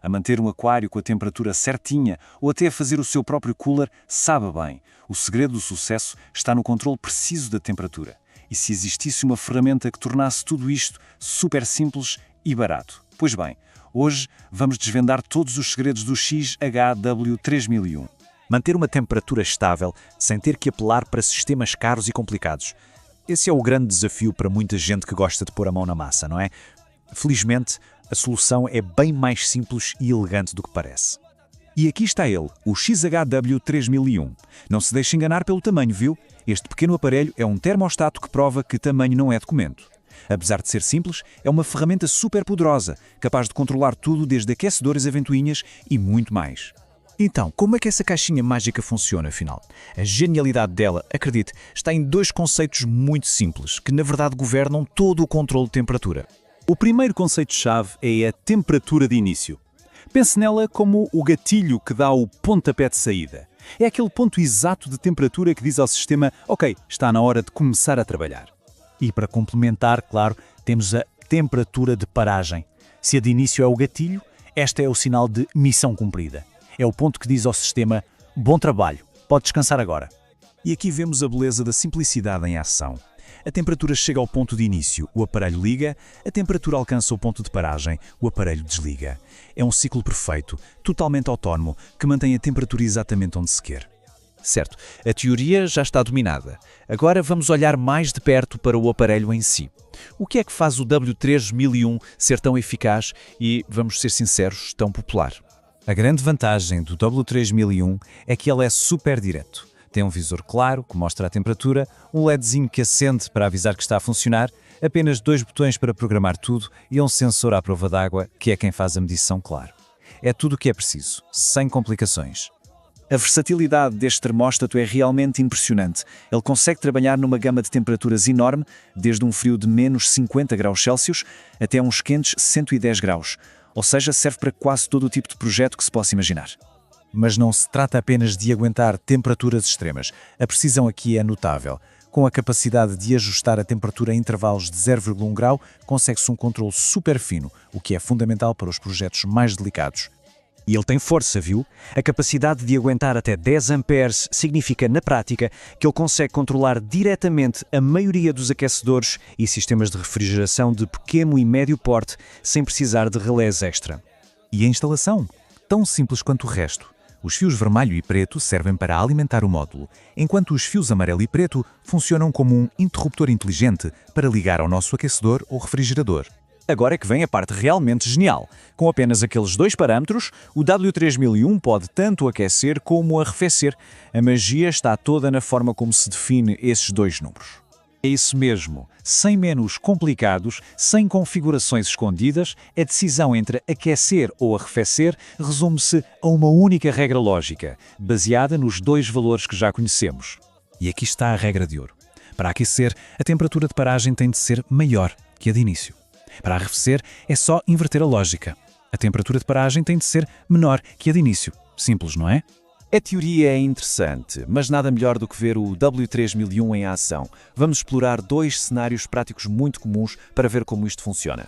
A manter um aquário com a temperatura certinha ou até a fazer o seu próprio cooler, sabe bem. O segredo do sucesso está no controle preciso da temperatura. E se existisse uma ferramenta que tornasse tudo isto super simples e barato? Pois bem, hoje vamos desvendar todos os segredos do XHW3001. Manter uma temperatura estável sem ter que apelar para sistemas caros e complicados. Esse é o grande desafio para muita gente que gosta de pôr a mão na massa, não é? Felizmente, a solução é bem mais simples e elegante do que parece. E aqui está ele, o XHW3001. Não se deixe enganar pelo tamanho, viu? Este pequeno aparelho é um termostato que prova que tamanho não é documento. Apesar de ser simples, é uma ferramenta super poderosa, capaz de controlar tudo desde aquecedores a ventoinhas e muito mais. Então, como é que essa caixinha mágica funciona, afinal? A genialidade dela, acredite, está em dois conceitos muito simples, que na verdade governam todo o controle de temperatura. O primeiro conceito-chave é a temperatura de início. Pense nela como o gatilho que dá o pontapé de saída. É aquele ponto exato de temperatura que diz ao sistema: ok, está na hora de começar a trabalhar. E para complementar, claro, temos a temperatura de paragem. Se a de início é o gatilho, esta é o sinal de missão cumprida. É o ponto que diz ao sistema: bom trabalho, pode descansar agora. E aqui vemos a beleza da simplicidade em ação. A temperatura chega ao ponto de início, o aparelho liga, a temperatura alcança o ponto de paragem, o aparelho desliga. É um ciclo perfeito, totalmente autónomo, que mantém a temperatura exatamente onde se quer. Certo, a teoria já está dominada. Agora vamos olhar mais de perto para o aparelho em si. O que é que faz o W3001 ser tão eficaz e, vamos ser sinceros, tão popular? A grande vantagem do W3001 é que ele é super direto. Tem um visor claro, que mostra a temperatura, um LEDzinho que acende para avisar que está a funcionar, apenas 2 botões para programar tudo e um sensor à prova d'água, que é quem faz a medição, claro. É tudo o que é preciso, sem complicações. A versatilidade deste termóstato é realmente impressionante. Ele consegue trabalhar numa gama de temperaturas enorme, desde um frio de menos 50 graus Celsius até uns quentes 110 graus. Ou seja, serve para quase todo o tipo de projeto que se possa imaginar. Mas não se trata apenas de aguentar temperaturas extremas. A precisão aqui é notável. Com a capacidade de ajustar a temperatura em intervalos de 0,1 grau, consegue-se um controle super fino, o que é fundamental para os projetos mais delicados. E ele tem força, viu? A capacidade de aguentar até 10 amperes significa, na prática, que ele consegue controlar diretamente a maioria dos aquecedores e sistemas de refrigeração de pequeno e médio porte, sem precisar de relés extra. E a instalação? Tão simples quanto o resto. Os fios vermelho e preto servem para alimentar o módulo, enquanto os fios amarelo e preto funcionam como um interruptor inteligente para ligar ao nosso aquecedor ou refrigerador. Agora é que vem a parte realmente genial. Com apenas aqueles 2 parâmetros, o W3001 pode tanto aquecer como arrefecer. A magia está toda na forma como se define esses 2 números. É isso mesmo. Sem menus complicados, sem configurações escondidas, a decisão entre aquecer ou arrefecer resume-se a uma única regra lógica, baseada nos 2 valores que já conhecemos. E aqui está a regra de ouro. Para aquecer, a temperatura de paragem tem de ser maior que a de início. Para arrefecer, é só inverter a lógica. A temperatura de paragem tem de ser menor que a de início. Simples, não é? A teoria é interessante, mas nada melhor do que ver o W3001 em ação. Vamos explorar 2 cenários práticos muito comuns para ver como isto funciona.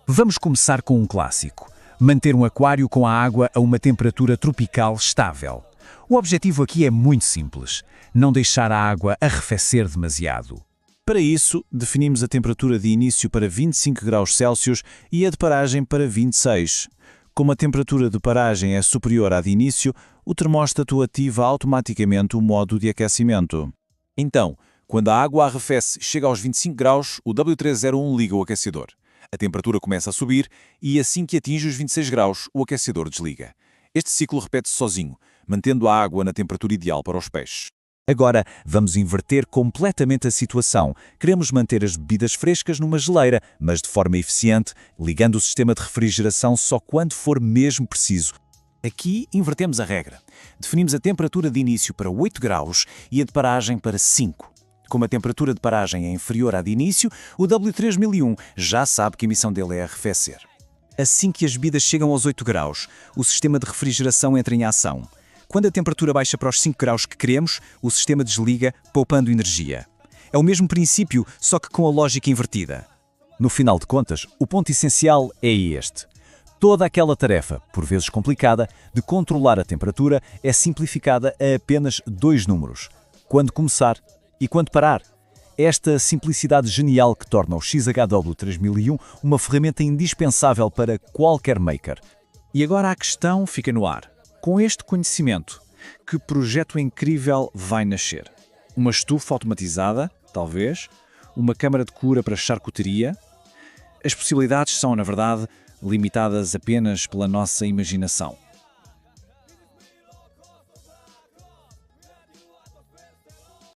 Vamos começar com um clássico: manter um aquário com a água a uma temperatura tropical estável. O objetivo aqui é muito simples: não deixar a água arrefecer demasiado. Para isso, definimos a temperatura de início para 25 graus Celsius e a de paragem para 26. Como a temperatura de paragem é superior à de início, o termóstato ativa automaticamente o modo de aquecimento. Então, quando a água arrefece e chega aos 25 graus, o W301 liga o aquecedor. A temperatura começa a subir e assim que atinge os 26 graus, o aquecedor desliga. Este ciclo repete-se sozinho, mantendo a água na temperatura ideal para os peixes. Agora, vamos inverter completamente a situação. Queremos manter as bebidas frescas numa geleira, mas de forma eficiente, ligando o sistema de refrigeração só quando for mesmo preciso. Aqui invertemos a regra. Definimos a temperatura de início para 8 graus e a de paragem para 5. Como a temperatura de paragem é inferior à de início, o W3001 já sabe que a missão dele é arrefecer. Assim que as bebidas chegam aos 8 graus, o sistema de refrigeração entra em ação. Quando a temperatura baixa para os 5 graus que queremos, o sistema desliga, poupando energia. É o mesmo princípio, só que com a lógica invertida. No final de contas, o ponto essencial é este. Toda aquela tarefa, por vezes complicada, de controlar a temperatura é simplificada a apenas 2 números: quando começar e quando parar. Esta simplicidade genial que torna o XHW3001 uma ferramenta indispensável para qualquer maker. E agora a questão fica no ar. Com este conhecimento, que projeto incrível vai nascer? Uma estufa automatizada, talvez? Uma câmara de cura para charcutaria? As possibilidades são, na verdade, limitadas apenas pela nossa imaginação.